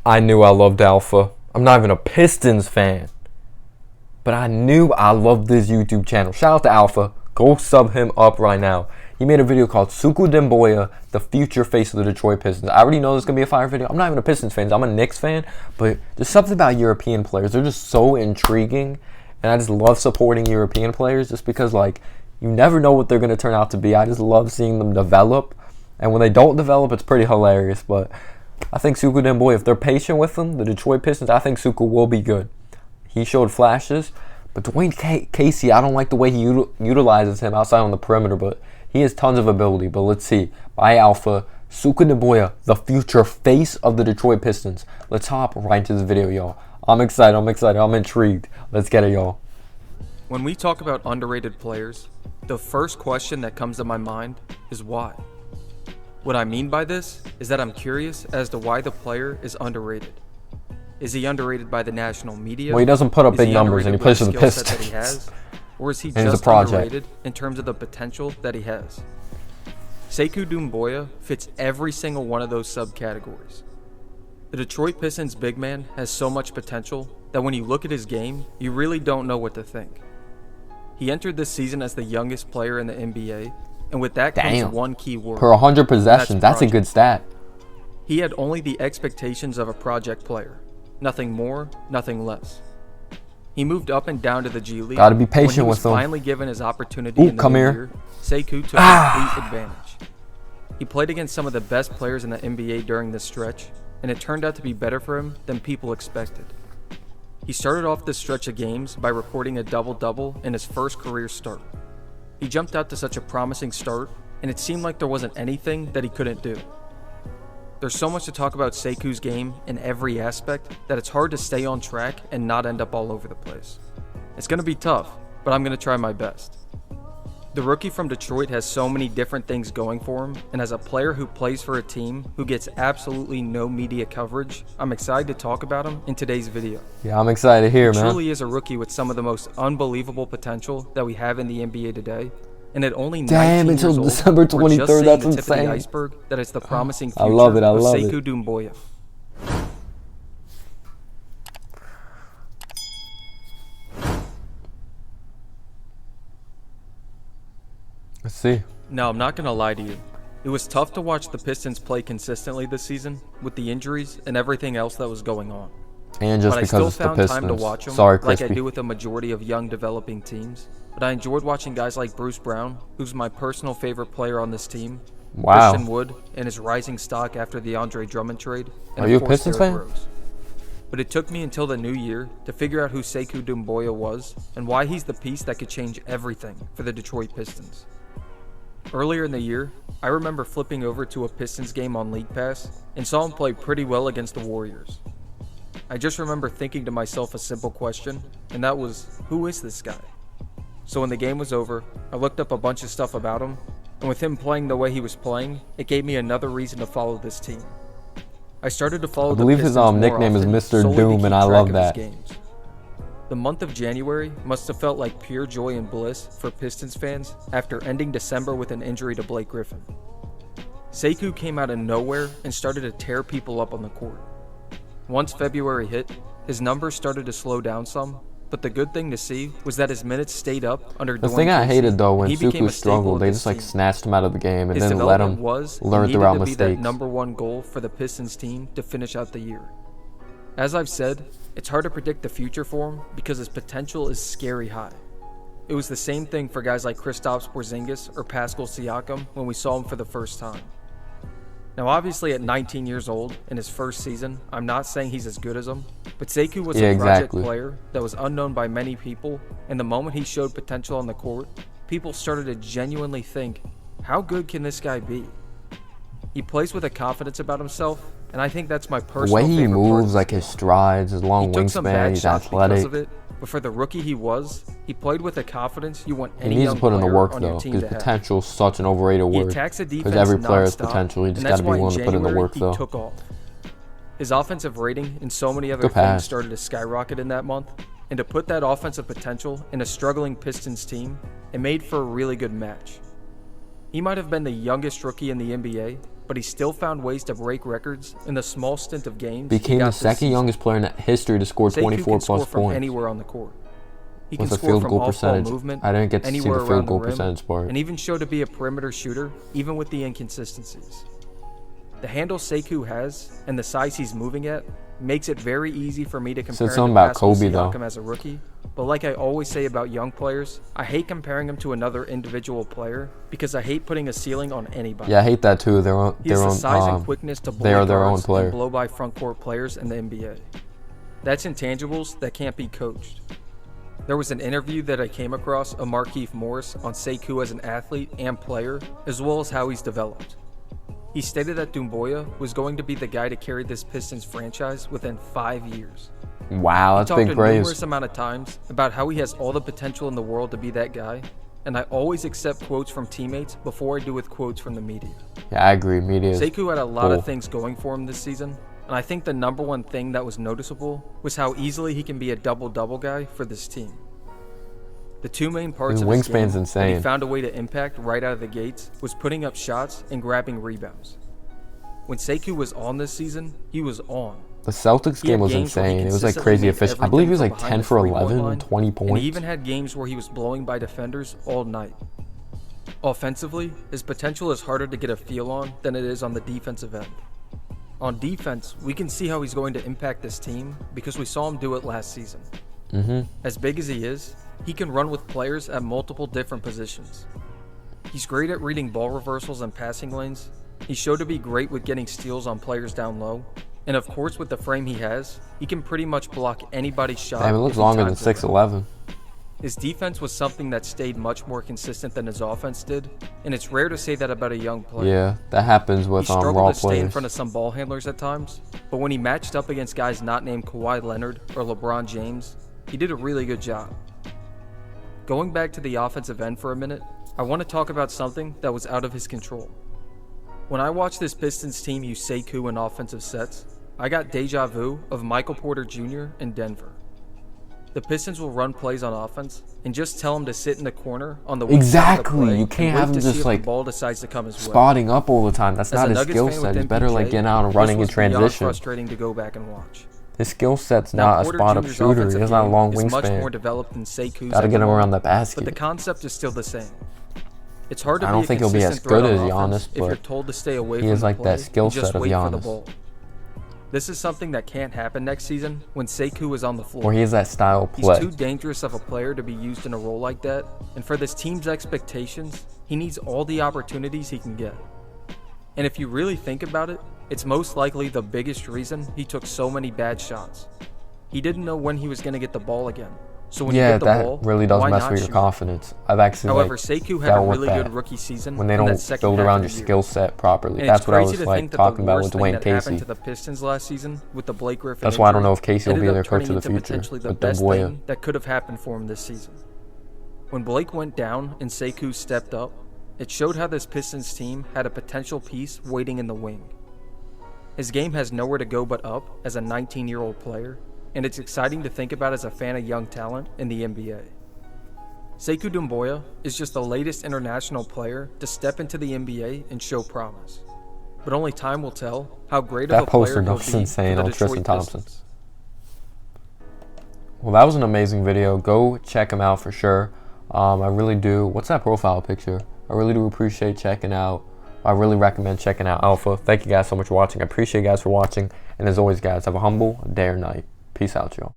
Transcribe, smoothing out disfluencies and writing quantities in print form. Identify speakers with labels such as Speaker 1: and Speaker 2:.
Speaker 1: I knew I loved Alpha. I'm not even a Pistons fan, but I knew I loved this YouTube channel. Shout out to Alpha. Go sub him up right now. He made a video called Sekou Doumbouya, the future face of the Detroit Pistons. I already know this is going to be a fire video. I'm not even a Pistons fan. I'm a Knicks fan, but there's something about European players. They're just so intriguing, and I just love supporting European players just because, like, you never know what they're going to turn out to be. I just love seeing them develop, and when they don't develop, it's pretty hilarious, but I think Sekou Doumbouya, if they're patient with him, the Detroit Pistons, I think Sekou will be good. He showed flashes, but Dwayne Casey, I don't like the way he utilizes him outside on the perimeter, but he has tons of ability. But let's see. By Alpha, Sekou Doumbouya, the future face of the Detroit Pistons. Let's hop right into this video, y'all. I'm excited. I'm intrigued. Let's get it, y'all.
Speaker 2: When we talk about underrated players, the first question that comes to my mind is why? What I mean by this is that I'm curious as to why the player is underrated. Is he underrated by the national media?
Speaker 1: Well, he doesn't put up big numbers and he plays for the Pistons.
Speaker 2: Or is he just underrated in terms of the potential that he has? Sekou Doumbouya fits every single one of those subcategories. The Detroit Pistons big man has so much potential that when you look at his game, you really don't know what to think. He entered this season as the youngest player in the NBA, and with that comes one key word.
Speaker 1: Per 100 possessions, that's a good stat.
Speaker 2: He had only the expectations of a project player. Nothing more, nothing less. He moved up and down to the G League.
Speaker 1: Gotta be patient with him.
Speaker 2: When he was finally given his opportunity in the new year, Sekou took complete advantage. He played against some of the best players in the NBA during this stretch, and it turned out to be better for him than people expected. He started off this stretch of games by recording a double-double in his first career start. He jumped out to such a promising start, and it seemed like there wasn't anything that he couldn't do. There's so much to talk about Sekou's game in every aspect that it's hard to stay on track and not end up all over the place. It's going to be tough, but I'm going to try my best. The rookie from Detroit has so many different things going for him, and as a player who plays for a team who gets absolutely no media coverage, I'm excited to talk about him in today's video.
Speaker 1: Yeah, I'm excited to hear, man.
Speaker 2: He truly is a rookie with some of the most unbelievable potential that we have in the NBA today. And at only 19 years
Speaker 1: until
Speaker 2: old,
Speaker 1: December 23rd,
Speaker 2: we're just seeing
Speaker 1: that's
Speaker 2: the tip
Speaker 1: insane.
Speaker 2: of the iceberg that it's the promising future
Speaker 1: I love it.
Speaker 2: of Sekou Doumbouya.
Speaker 1: Let's see.
Speaker 2: Now, I'm not going to lie to you. It was tough to watch the Pistons play consistently this season with the injuries and everything else that was going on.
Speaker 1: And just
Speaker 2: but
Speaker 1: because
Speaker 2: I still
Speaker 1: it's the
Speaker 2: found
Speaker 1: Pistons.
Speaker 2: time to watch them
Speaker 1: Sorry,
Speaker 2: like I do with a majority of young developing teams. But I enjoyed watching guys like Bruce Brown, who's my personal favorite player on this team.
Speaker 1: Wow.
Speaker 2: Christian Wood and his rising stock after the Andre Drummond trade. And
Speaker 1: Are you a Pistons fan?
Speaker 2: Rose. But it took me until the new year to figure out who Sekou Doumbouya was and why he's the piece that could change everything for the Detroit Pistons. Earlier in the year, I remember flipping over to a Pistons game on League Pass and saw him play pretty well against the Warriors. I just remember thinking to myself a simple question, and that was, who is this guy? So when the game was over, I looked up a bunch of stuff about him, and with him playing the way he was playing, it gave me another reason to follow this team. I started to follow the Pistons more often,
Speaker 1: I believe his nickname is Mr.
Speaker 2: solely to
Speaker 1: Doom,
Speaker 2: keep
Speaker 1: and I
Speaker 2: track
Speaker 1: love
Speaker 2: of
Speaker 1: that.
Speaker 2: his games. The month of January must have felt like pure joy and bliss for Pistons fans after ending December with an injury to Blake Griffin. Sekou came out of nowhere and started to tear people up on the court. Once February hit, his numbers started to slow down some, but the good thing to see was that his minutes stayed up under
Speaker 1: The
Speaker 2: Dwayne
Speaker 1: thing I
Speaker 2: Casey,
Speaker 1: hated though when
Speaker 2: and he became
Speaker 1: Sekou
Speaker 2: a staple
Speaker 1: struggled,
Speaker 2: of
Speaker 1: they
Speaker 2: this
Speaker 1: just like
Speaker 2: team.
Speaker 1: snatched him out of the game and
Speaker 2: His
Speaker 1: didn't let him
Speaker 2: development was and
Speaker 1: learn
Speaker 2: needed
Speaker 1: throughout
Speaker 2: to be
Speaker 1: mistakes.
Speaker 2: that number one goal for the Pistons team to finish out the year. As I've said, it's hard to predict the future for him because his potential is scary high. It was the same thing for guys like Kristaps Porzingis or Pascal Siakam when we saw him for the first time. Now obviously at 19 years old in his first season, I'm not saying he's as good as him, but Sekou was a project player that was unknown by many people, and the moment he showed potential on the court, people started to genuinely think, how good can this guy be? He plays with a confidence about himself, and I think that's my personal
Speaker 1: The way he
Speaker 2: favorite part
Speaker 1: moves, like his strides, his long wingspan, he's athletic.
Speaker 2: Because of it, but for the rookie he was, he played with a confidence you want any
Speaker 1: He needs
Speaker 2: young
Speaker 1: to put in the
Speaker 2: player
Speaker 1: work
Speaker 2: on your
Speaker 1: though,
Speaker 2: team
Speaker 1: because
Speaker 2: to have.
Speaker 1: potential is such an overrated
Speaker 2: He
Speaker 1: word.
Speaker 2: attacks the defense
Speaker 1: Because every player has
Speaker 2: nonstop,
Speaker 1: potential, you just
Speaker 2: and
Speaker 1: got
Speaker 2: that's
Speaker 1: to be
Speaker 2: why in
Speaker 1: willing to put in the
Speaker 2: January
Speaker 1: work
Speaker 2: he
Speaker 1: though.
Speaker 2: took off. His offensive rating and so many other
Speaker 1: Good
Speaker 2: things
Speaker 1: pass.
Speaker 2: started to skyrocket in that month, and to put that offensive potential in a struggling Pistons team, it made for a really good match. He might have been the youngest rookie in the NBA, but he still found ways to break records in the small stint of games.
Speaker 1: Became the second youngest player in history to score 24 plus
Speaker 2: points from
Speaker 1: points.
Speaker 2: Anywhere on the court. He
Speaker 1: With
Speaker 2: can
Speaker 1: a
Speaker 2: score
Speaker 1: field
Speaker 2: from
Speaker 1: goal
Speaker 2: off-ball
Speaker 1: percentage.
Speaker 2: movement,
Speaker 1: I didn't get to see
Speaker 2: anywhere
Speaker 1: the
Speaker 2: around
Speaker 1: field goal
Speaker 2: the rim,
Speaker 1: percentage part.
Speaker 2: and even show to be a perimeter shooter, even with the inconsistencies. The handle Sekou has and the size he's moving at makes it very easy for me to compare him
Speaker 1: something
Speaker 2: to
Speaker 1: about
Speaker 2: Pascal
Speaker 1: Kobe, though.
Speaker 2: Siakam as a rookie. But like I always say about young players, I hate comparing him to another individual player because I hate putting a ceiling on anybody.
Speaker 1: Yeah, I hate that too.
Speaker 2: He has the size and quickness to
Speaker 1: they are their own
Speaker 2: guards
Speaker 1: player.
Speaker 2: and blow by front court players in the NBA. That's intangibles that can't be coached. There was an interview that I came across of Markieff Morris on Sekou as an athlete and player, as well as how he's developed. He stated that Doumbouya was going to be the guy to carry this Pistons franchise within 5 years.
Speaker 1: Wow, that's big
Speaker 2: praise. He talked a numerous amount of times about how he has all the potential in the world to be that guy, and I always accept quotes from teammates before I do with quotes from the media.
Speaker 1: Yeah, I agree. Media.
Speaker 2: Sekou had a lot of things going for him this season, and I think the number one thing that was noticeable was how easily he can be a double-double guy for this team. The two main parts of his game that he found a way to impact right out of the gates was putting up shots and grabbing rebounds. When Sekou was on this season, he was on.
Speaker 1: The Celtics game was insane. It was like crazy efficient. I believe he was like 10 for 11 and 20 points.
Speaker 2: And he even had games where he was blowing by defenders all night. Offensively, his potential is harder to get a feel on than it is on the defensive end. On defense, we can see how he's going to impact this team because we saw him do it last season. As big as he is, he can run with players at multiple different positions. He's great at reading ball reversals and passing lanes. He's shown to be great with getting steals on players down low. And of course, with the frame he has, he can pretty much block anybody's shot.
Speaker 1: Damn, it looks longer than 6'11".
Speaker 2: His defense was something that stayed much more consistent than his offense did, and it's rare to say that about a young player.
Speaker 1: Yeah, that happens with raw players.
Speaker 2: He struggled to stay in front of some ball handlers at times, but when he matched up against guys not named Kawhi Leonard or LeBron James, he did a really good job. Going back to the offensive end for a minute, I want to talk about something that was out of his control. When I watched this Pistons team use Sekou in offensive sets, I got deja vu of Michael Porter Jr. in Denver. The Pistons will run plays on offense and just tell him to sit in the corner on the weak side of the play.
Speaker 1: You can't have him just like
Speaker 2: ball decides to come his way.
Speaker 1: spotting up all the time. That's not his skill set. He's better like getting out and running in transition.
Speaker 2: Frustrating to go back and watch.
Speaker 1: His skill set's not a spot-up shooter. He has not a long wingspan.
Speaker 2: Much more developed than Sekou's.
Speaker 1: Gotta get him around the basket.
Speaker 2: But the concept is still the same. It's hard to
Speaker 1: I don't think he'll be as good as Giannis,
Speaker 2: if you're told to stay away
Speaker 1: he has like that skill set of Giannis.
Speaker 2: This is something that can't happen next season when Sekou is on the floor.
Speaker 1: Or he has that style play.
Speaker 2: He's too dangerous of a player to be used in a role like that, and for this team's expectations, he needs all the opportunities he can get. And if you really think about it, it's most likely the biggest reason he took so many bad shots. He didn't know when he was going to get the ball again. So when you get the ball,
Speaker 1: that really does
Speaker 2: why
Speaker 1: mess
Speaker 2: not
Speaker 1: with your
Speaker 2: shoot?
Speaker 1: confidence. I've actually
Speaker 2: However, Sekou had a really good rookie season
Speaker 1: when they don't build around your skill set properly.
Speaker 2: And
Speaker 1: that's what I was like talking about with Dwayne Casey.
Speaker 2: To the Pistons last season with the Blake Griffin
Speaker 1: that's why I don't know if Casey will be their coach of the future.
Speaker 2: The best thing that could have happened for him this season. When Blake went down and Sekou stepped up, it showed how this Pistons team had a potential piece waiting in the wing. His game has nowhere to go but up as a 19-year-old player, and it's exciting to think about as a fan of young talent in the NBA. Sekou Doumbouya is just the latest international player to step into the NBA and show promise. But only time will tell how great of a player he'll be
Speaker 1: insane
Speaker 2: for the
Speaker 1: on Tristan
Speaker 2: Detroit
Speaker 1: Thompson.
Speaker 2: Pistons.
Speaker 1: Well, that was an amazing video. Go check him out for sure. I really do. What's that profile picture? I really do appreciate checking out. I really recommend checking out Alpha. Thank you guys so much for watching. I appreciate you guys for watching. And as always, guys, have a humble day or night. Peace out, y'all.